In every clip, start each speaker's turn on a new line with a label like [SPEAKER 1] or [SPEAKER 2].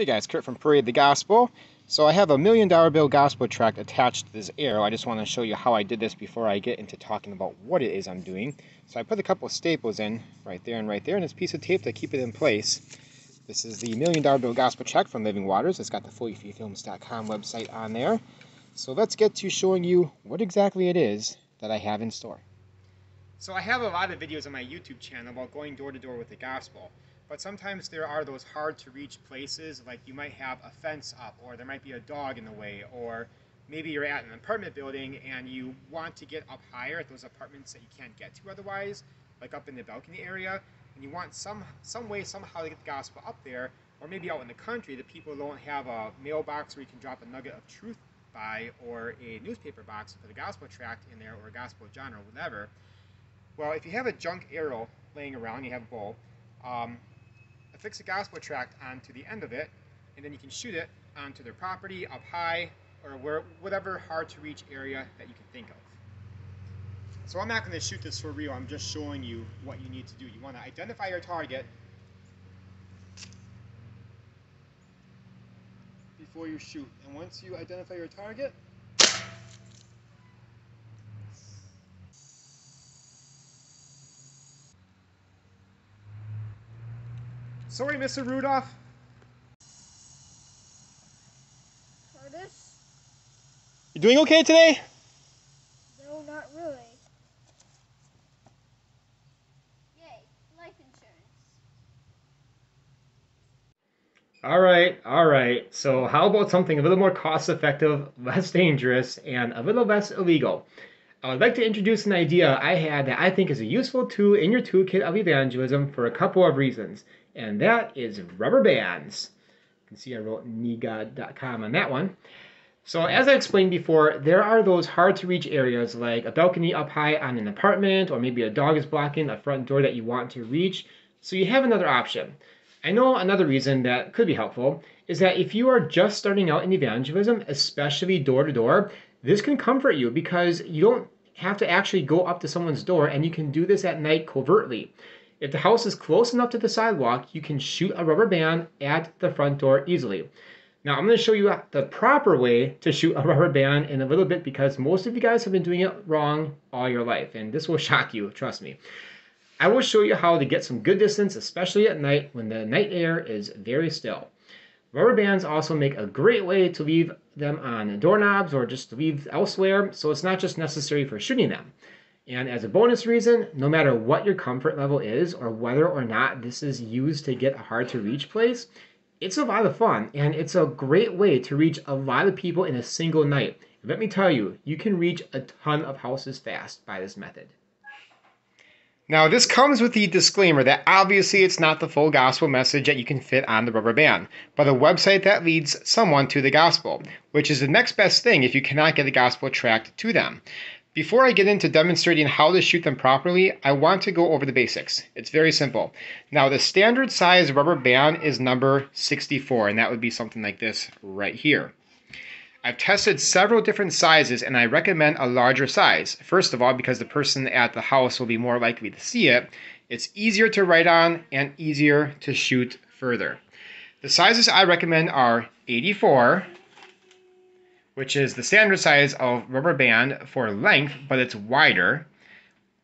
[SPEAKER 1] Hey guys, Kurt from Parade the Gospel. So I have a $1 million bill gospel tract attached to this arrow. I just want to show you how I did this before I get into talking about what it is I'm doing. So I put a couple of staples in right there, and this piece of tape to keep it in place. This is the $1 million bill gospel tract from Living Waters. It's got the fullyfreefilms.com website on there. So let's get to showing you what exactly it is that I have in store. So I have a lot of videos on my YouTube channel about going door to door with the gospel. But sometimes there are those hard to reach places, like you might have a fence up, or there might be a dog in the way, or maybe you're at an apartment building and you want to get up higher at those apartments that you can't get to otherwise, like up in the balcony area, and you want some way somehow to get the gospel up there, or maybe out in the country that people don't have a mailbox where you can drop a nugget of truth by, or a newspaper box for the gospel tract in there, or a gospel genre, or whatever. Well, if you have a junk arrow laying around, you have a bowl, affix a gospel tract onto the end of it, and then you can shoot it onto their property, up high, or whatever hard to reach area that you can think of. So I'm not going to shoot this for real, I'm just showing you what you need to do. You want to identify your target before you shoot, and once you identify your target, sorry, Mr. Rudolph.
[SPEAKER 2] Curtis?
[SPEAKER 1] You doing okay today?
[SPEAKER 2] No, not really. Yay, life insurance.
[SPEAKER 1] All right. So how about something a little more cost-effective, less dangerous, and a little less illegal? I would like to introduce an idea I had that I think is a useful tool in your toolkit of evangelism for a couple of reasons, and that is rubber bands. You can see I wrote nugget.com on that one. So as I explained before, there are those hard-to-reach areas like a balcony up high on an apartment, or maybe a dog is blocking a front door that you want to reach, so you have another option. I know another reason that could be helpful is that if you are just starting out in evangelism, especially door-to-door, this can comfort you because you don't have to actually go up to someone's door, and you can do this at night covertly. If the house is close enough to the sidewalk, you can shoot a rubber band at the front door easily. Now I'm going to show you the proper way to shoot a rubber band in a little bit because most of you guys have been doing it wrong all your life, and this will shock you, trust me. I will show you how to get some good distance, especially at night when the night air is very still. Rubber bands also make a great way to leave them on doorknobs or just to leave elsewhere, so it's not just necessary for shooting them. And as a bonus reason, no matter what your comfort level is or whether or not this is used to get a hard to reach place, it's a lot of fun and it's a great way to reach a lot of people in a single night. Let me tell you, you can reach a ton of houses fast by this method. Now, this comes with the disclaimer that obviously it's not the full gospel message that you can fit on the rubber band, but a website that leads someone to the gospel, which is the next best thing if you cannot get a gospel tract to them. Before I get into demonstrating how to shoot them properly, I want to go over the basics. It's very simple. Now, the standard size rubber band is number 64, and that would be something like this right here. I've tested several different sizes, and I recommend a larger size. First of all, because the person at the house will be more likely to see it. It's easier to write on and easier to shoot further. The sizes I recommend are 84, which is the standard size of rubber band for length, but it's wider.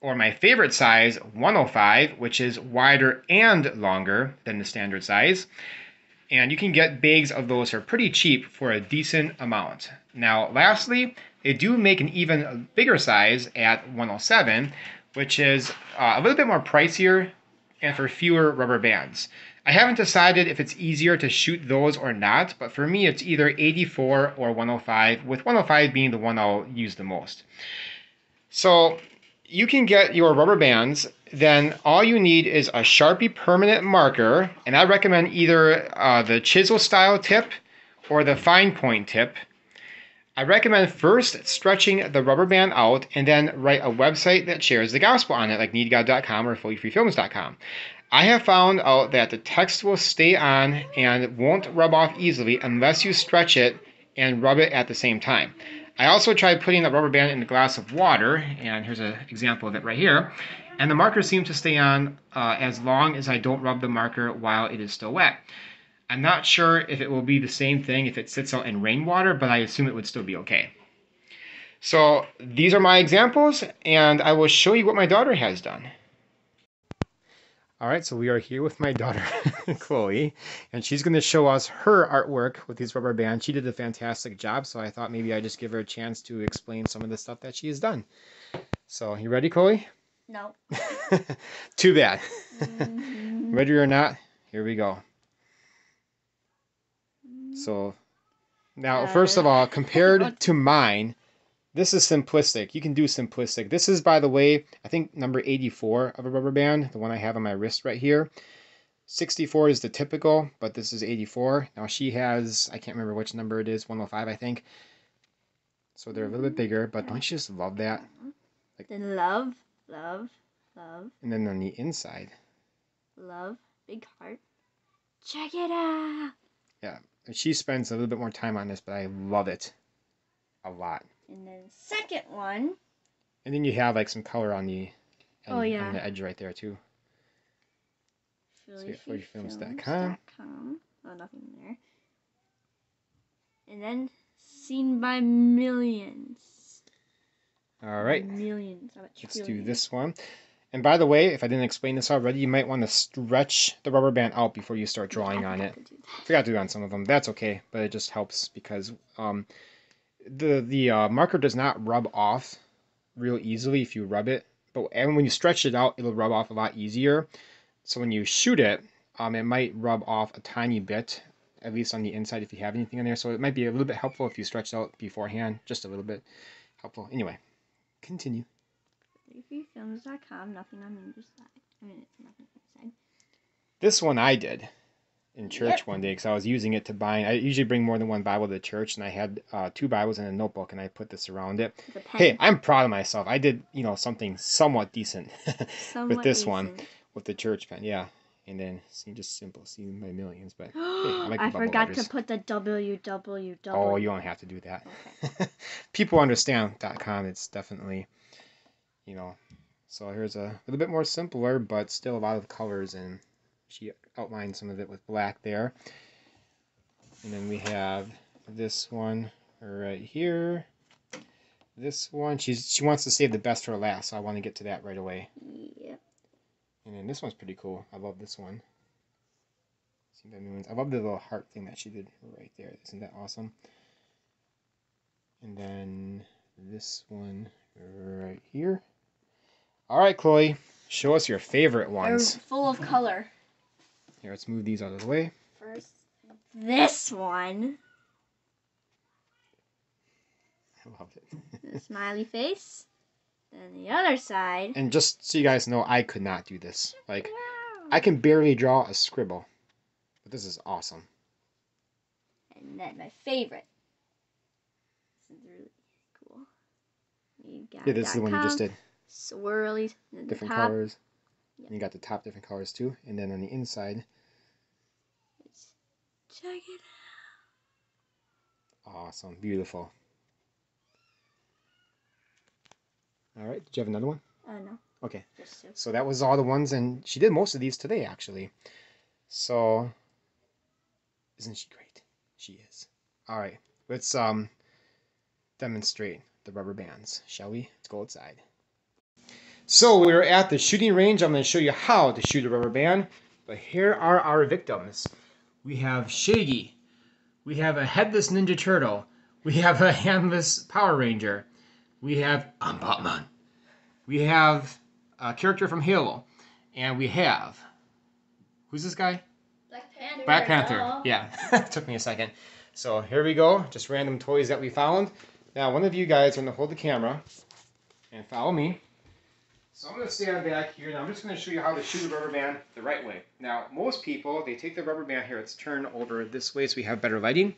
[SPEAKER 1] Or my favorite size, 105, which is wider and longer than the standard size. And you can get bags of those for pretty cheap for a decent amount. Now, lastly, they do make an even bigger size at 107, which is a little bit more pricier and for fewer rubber bands. I haven't decided if it's easier to shoot those or not, but for me it's either 84 or 105, with 105 being the one I'll use the most. So you can get your rubber bands, then all you need is a Sharpie permanent marker, and I recommend either the chisel style tip or the fine point tip. I recommend first stretching the rubber band out and then write a website that shares the gospel on it, like needgod.com or fullyfreefilms.com. I have found out that the text will stay on and won't rub off easily unless you stretch it and rub it at the same time. I also tried putting the rubber band in a glass of water, and here's an example of it right here, and the marker seems to stay on as long as I don't rub the marker while it is still wet. I'm not sure if it will be the same thing if it sits out in rainwater, but I assume it would still be okay. So these are my examples, and I will show you what my daughter has done. All right, so we are here with my daughter, Chloe, and she's going to show us her artwork with these rubber bands. She did a fantastic job, so I thought maybe I'd just give her a chance to explain some of the stuff that she has done. So, you ready, Chloe?
[SPEAKER 2] No.
[SPEAKER 1] Too bad.
[SPEAKER 2] Mm-hmm.
[SPEAKER 1] Ready or not, here we go. So, now, first of all, compared to mine, this is simplistic. You can do simplistic. This is, by the way, I think number 84 of a rubber band, the one I have on my wrist right here. 64 is the typical, but this is 84. Now she has, I can't remember which number it is, 105 I think. So they're a little bit bigger, but don't you just love that?
[SPEAKER 2] Like, then love, love, love.
[SPEAKER 1] And then on the inside.
[SPEAKER 2] Love, big heart. Check it out.
[SPEAKER 1] Yeah, she spends a little bit more time on this, but I love it a lot.
[SPEAKER 2] And then second one.
[SPEAKER 1] And then you have like some color on the
[SPEAKER 2] Oh, yeah.
[SPEAKER 1] on the edge right there too.
[SPEAKER 2] FillyFilms.com. Oh, nothing there. And then Seen by Millions.
[SPEAKER 1] All right.
[SPEAKER 2] Millions.
[SPEAKER 1] Let's do this one. And by the way, if I didn't explain this already, you might want to stretch the rubber band out before you start drawing on it. Forgot to do it on some of them. That's okay, but it just helps because the marker does not rub off real easily if you rub it, but when you stretch it out, it'll rub off a lot easier. So when you shoot it, it might rub off a tiny bit, at least on the inside if you have anything in there. So it might be a little bit helpful if you stretch it out beforehand, just a little bit helpful. Anyway, continue.
[SPEAKER 2] FillyFilms.com. Nothing on either side. I mean, nothing inside.
[SPEAKER 1] This one I did in church one day because I was using it to bind. I usually bring more than one Bible to church, and I had 2 Bibles and a notebook, and I put this around it. Hey, I'm proud of myself. I did, something somewhat decent with this one, with the church pen. Yeah, and then just simple, Seen by Millions. But hey, I like the bubble
[SPEAKER 2] forgot
[SPEAKER 1] letters.
[SPEAKER 2] to put the www.
[SPEAKER 1] Oh, you don't have to do that.
[SPEAKER 2] Okay.
[SPEAKER 1] People understand.com. It's definitely, So here's a little bit more simpler, but still a lot of colors, and she outlined some of it with black there. And then we have this one right here. This one, she wants to save the best for last, so I want to get to that right away.
[SPEAKER 2] Yep.
[SPEAKER 1] And then this one's pretty cool. I love this one. I love the little heart thing that she did right there. Isn't that awesome? And then this one right here. All right, Chloe, show us your favorite ones.
[SPEAKER 2] They're full of color.
[SPEAKER 1] Here, let's move these out of the way.
[SPEAKER 2] First, this one.
[SPEAKER 1] I love it.
[SPEAKER 2] The smiley face. Then the other side.
[SPEAKER 1] And just so you guys know, I could not do this. Like, I can barely draw a scribble. But this is awesome.
[SPEAKER 2] And then my favorite. This is really cool.
[SPEAKER 1] Yeah, this is the one you just did.
[SPEAKER 2] Swirly.
[SPEAKER 1] Different colors. Yep. And you got the top different colors too. And then on the inside.
[SPEAKER 2] Check it out.
[SPEAKER 1] Awesome. Beautiful. All right. Did you have another one?
[SPEAKER 2] No.
[SPEAKER 1] Okay. So that was all the ones, and she did most of these today, actually. So, isn't she great? She is. All right. Let's demonstrate the rubber bands, shall we? Let's go outside. So we're at the shooting range. I'm going to show you how to shoot a rubber band. But here are our victims. We have Shaggy. We have a headless Ninja Turtle. We have a handless Power Ranger. We have Batman. We have a character from Halo. And we have... Who's this guy?
[SPEAKER 2] Black Panther.
[SPEAKER 1] Black Panther. Yeah, it took me a second. So here we go. Just random toys that we found. Now one of you guys are going to hold the camera and follow me. So I'm going to stand back here. Now I'm just going to show you how to shoot a rubber band the right way. Now most people, they take the rubber band here. Let's turn over this way so we have better lighting.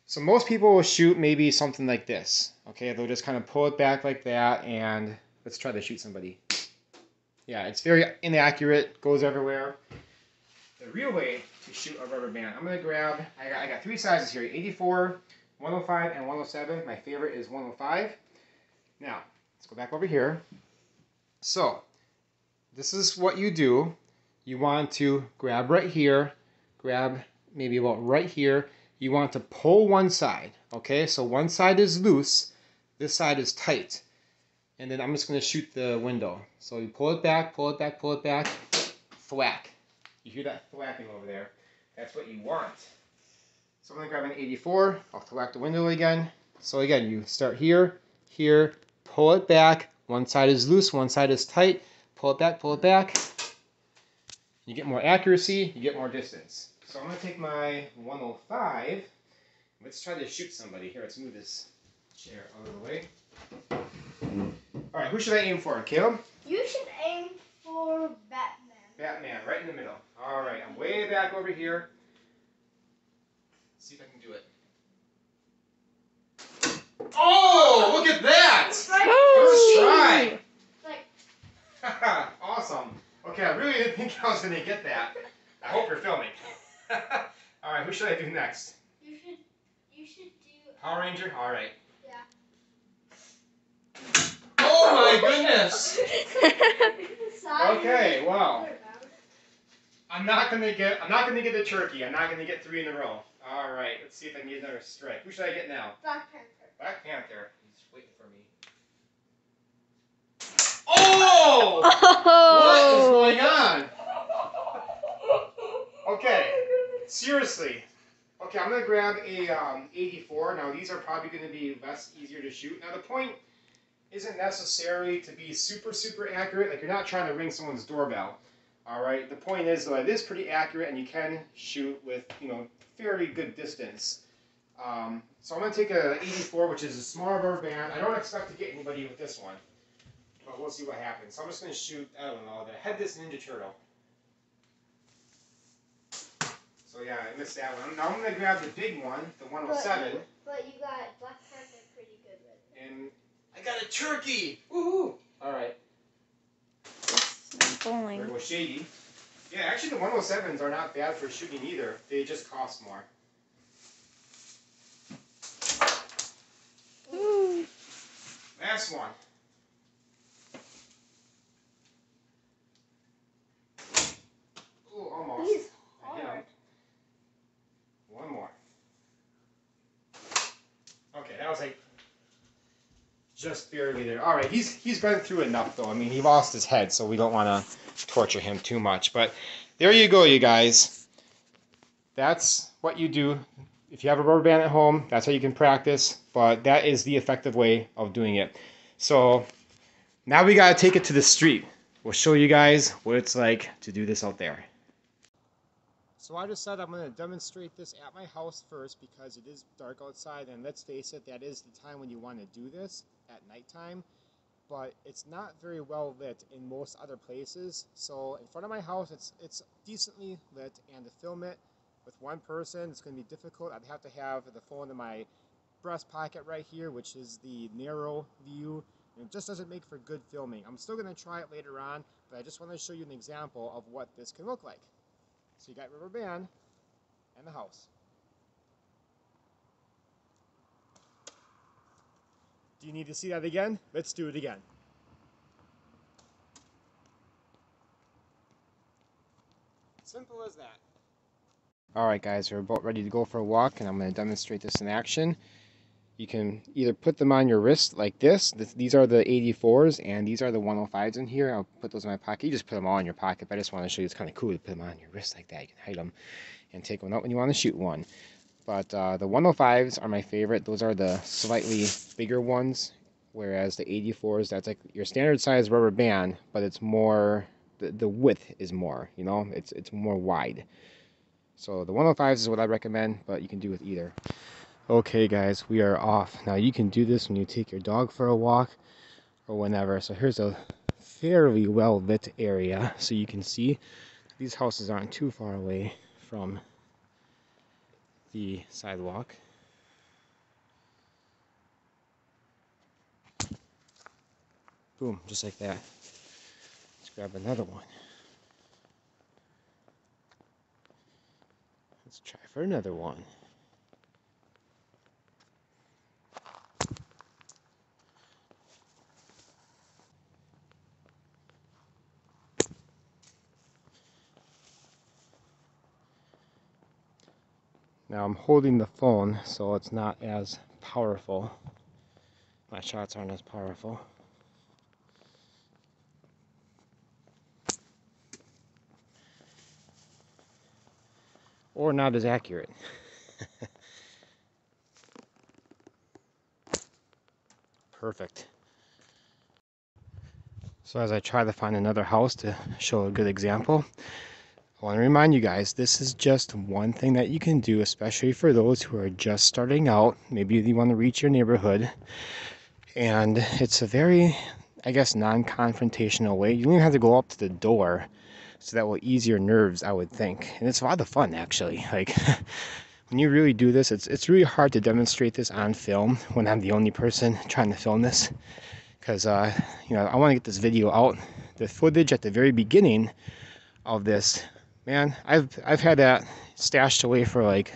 [SPEAKER 1] So most people will shoot maybe something like this. Okay, they'll just kind of pull it back like that, and let's try to shoot somebody. Yeah, it's very inaccurate, goes everywhere. The real way to shoot a rubber band, I'm going to grab, I got 3 sizes here, 84, 105, and 107. My favorite is 105. Now, let's go back over here. So, this is what you do. You want to grab right here, grab maybe about right here. You want to pull one side, okay? So one side is loose, this side is tight. And then I'm just going to shoot the window. So you pull it back, pull it back, pull it back, thwack. You hear that thwacking over there? That's what you want. So I'm going to grab an 84. I'll thwack the window again. So again, you start here, here, pull it back. One side is loose, one side is tight. Pull it back, pull it back. You get more accuracy, you get more distance. So I'm going to take my 105. Let's try to shoot somebody. Here, let's move this chair out of the way. All right, who should I aim for, Caleb?
[SPEAKER 2] You should aim for Batman.
[SPEAKER 1] Batman, right in the middle. All right, I'm way back over here. Let's see if I can do it. Oh, look at that! First try. Awesome. Okay, I really didn't think I was going to get that. I hope you're filming. All right, who should I do next?
[SPEAKER 2] You should do
[SPEAKER 1] Power Ranger? All right.
[SPEAKER 2] Yeah.
[SPEAKER 1] Oh my goodness! Okay, well, I'm not gonna get the turkey. I'm not gonna get 3 in a row. All right, let's see if I can get another strike. Who should I get now?
[SPEAKER 2] Black Panther.
[SPEAKER 1] Black Panther. He's waiting for me. Oh! What is going on? Okay, seriously. Okay, I'm gonna grab a 84. Now these are probably gonna be less easier to shoot. Now the point isn't necessary to be super accurate. Like, you're not trying to ring someone's doorbell. All right. The point is, though, it is pretty accurate, and you can shoot with, fairly good distance. So I'm gonna take a 84, which is a smaller rubber band. I don't expect to get anybody with this one, but we'll see what happens. So I'm just gonna shoot, I don't know, the headless Ninja Turtle. So yeah, I missed that one. Now I'm gonna grab the big one, the 107.
[SPEAKER 2] But you got Black Panther pretty good with it.
[SPEAKER 1] And I got a turkey! Woohoo! Alright.
[SPEAKER 2] Bowling.
[SPEAKER 1] There goes Shady. Yeah, actually the 107s are not bad for shooting either. They just cost more.
[SPEAKER 2] Ooh.
[SPEAKER 1] Last one. Ooh, almost.
[SPEAKER 2] He's
[SPEAKER 1] I hit him.
[SPEAKER 2] hard.
[SPEAKER 1] One more. Okay, that was like just barely there. All right, he's been through enough though. I mean, he lost his head, so we don't want to torture him too much. But there you go, you guys. That's what you do. If you have a rubber band at home, that's how you can practice. But that is the effective way of doing it. So now we got to take it to the street. We'll show you guys what it's like to do this out there. So I decided I'm going to demonstrate this at my house first because it is dark outside, and let's face it, that is the time when you want to do this, at nighttime. But it's not very well lit in most other places. So in front of my house, it's decently lit, and to film it with one person, it's going to be difficult. I'd have to have the phone in my breast pocket right here, which is the narrow view. And it just doesn't make for good filming. I'm still going to try it later on, but I just want to show you an example of what this can look like. So you got rubber band and the house. Do you need to see that again? Let's do it again. Simple as that. Alright guys, we're about ready to go for a walk, and I'm going to demonstrate this in action. You can either put them on your wrist like this. These are the 84s, and these are the 105s in here. I'll put those in my pocket. You just put them all in your pocket, but I just want to show you it's kind of cool to put them on your wrist like that. You can hide them and take one out when you want to shoot one. But the 105s are my favorite. Those are the slightly bigger ones, whereas the 84s, that's like your standard size rubber band, but it's more, the width is more, it's more wide. So the 105s is what I recommend, but you can do with either. Okay guys, we are off. Now you can do this when you take your dog for a walk or whenever. So here's a fairly well lit area, so you can see these houses aren't too far away from the sidewalk. Boom, just like that. Let's grab another one. Let's try for another one. Now I'm holding the phone, so it's not as powerful. My shots aren't as powerful. Or not as accurate. Perfect. So as I try to find another house to show a good example, I want to remind you guys, this is just one thing that you can do, especially for those who are just starting out. Maybe you want to reach your neighborhood. And it's a very, I guess, non-confrontational way. You don't even have to go up to the door, so that will ease your nerves, I would think. And it's a lot of fun, actually. Like, when you really do this, it's really hard to demonstrate this on film when I'm the only person trying to film this. Because, you know, I want to get this video out. The footage at the very beginning of this, man, I've had that stashed away for like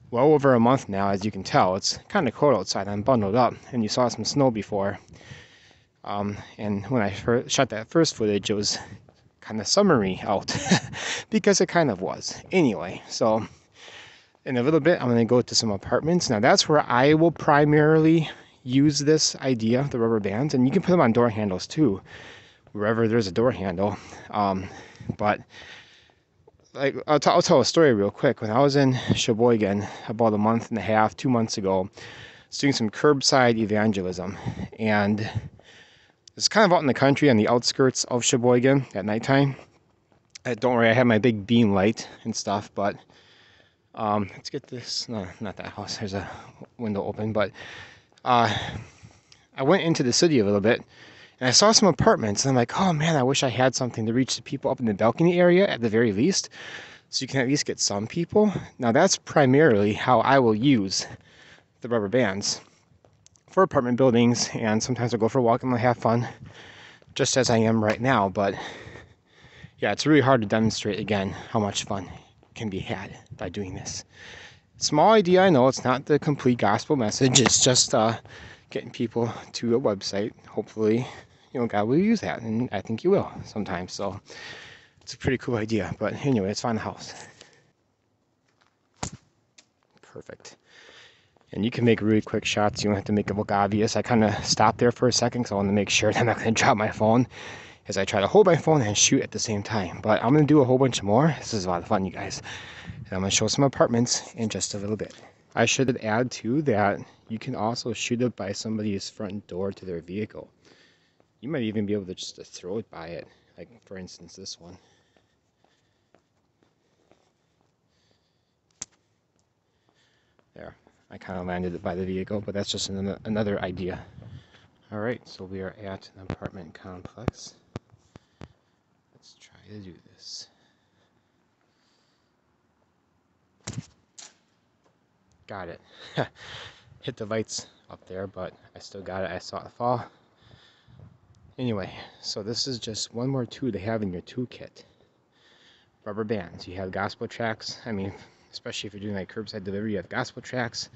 [SPEAKER 1] well over a month now. As you can tell, it's kind of cold outside. I'm bundled up, and you saw some snow before. And when I shot that first footage, it was kind of summery out because it kind of was. Anyway, so in a little bit, I'm going to go to some apartments. Now that's where I will primarily use this idea, the rubber bands, and you can put them on door handles too, wherever there's a door handle. But like I'll tell a story real quick. When I was in Sheboygan about a month and a half, 2 months ago, I was doing some curbside evangelism, and it's kind of out in the country on the outskirts of Sheboygan at nighttime. Don't worry, I have my big beam light and stuff, but let's get this. No, not that house. There's a window open, but I went into the city a little bit, and I saw some apartments, and I'm like, oh man, I wish I had something to reach the people up in the balcony area at the very least, so you can at least get some people. Now that's primarily how I will use the rubber bands for apartment buildings, and sometimes I'll go for a walk and I'll have fun, just as I am right now. But yeah, it's really hard to demonstrate again how much fun can be had by doing this. Small idea, I know. It's not the complete gospel message. It's just getting people to a website. Hopefully, you know, God will use that, and I think He will sometimes. So it's a pretty cool idea. But anyway, let's find the house. Perfect. And you can make really quick shots. You don't have to make it look obvious. I kind of stopped there for a second because I want to make sure that I'm not going to drop my phone as I try to hold my phone and shoot at the same time. But I'm going to do a whole bunch more. This is a lot of fun, you guys. And I'm going to show some apartments in just a little bit. I should add, too, that you can also shoot it by somebody's front door to their vehicle. You might even be able to just throw it by it. Like, for instance, this one. There. I kind of landed it by the vehicle, but that's just another idea. Alright, so we are at an apartment complex. Let's try to do this. Got it. Hit the lights up there, but I still got it. I saw it fall. Anyway, so this is just one more tool to have in your toolkit. Rubber bands. You have Gospel Tracts. I mean, especially if you're doing like curbside delivery, you have Gospel Tracts.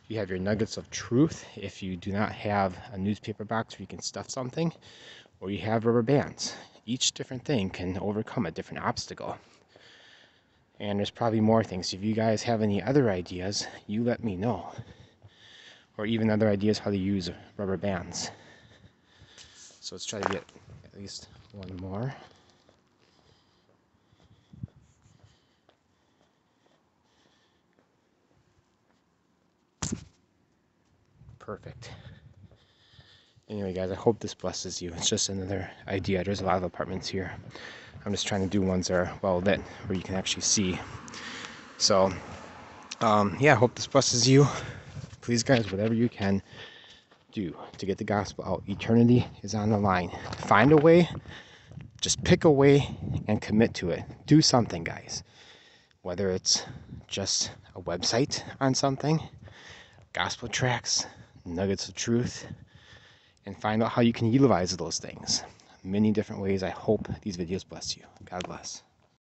[SPEAKER 1] You have your nuggets of truth if you do not have a newspaper box where you can stuff something, or you have rubber bands. Each different thing can overcome a different obstacle. And there's probably more things. If you guys have any other ideas, you let me know. Or even other ideas how to use rubber bands. So let's try to get at least one more. Perfect. Anyway, guys, I hope this blesses you. It's just another idea. There's a lot of apartments here. I'm just trying to do ones that are well lit, where you can actually see. So, yeah, I hope this blesses you. Please, guys, whatever you can do to get the gospel out. Eternity is on the line. Find a way. Just pick a way and commit to it. Do something, guys. Whether it's just a website on something, gospel tracts, nuggets of truth, and find out how you can utilize those things. Many different ways. I hope these videos bless you. God bless.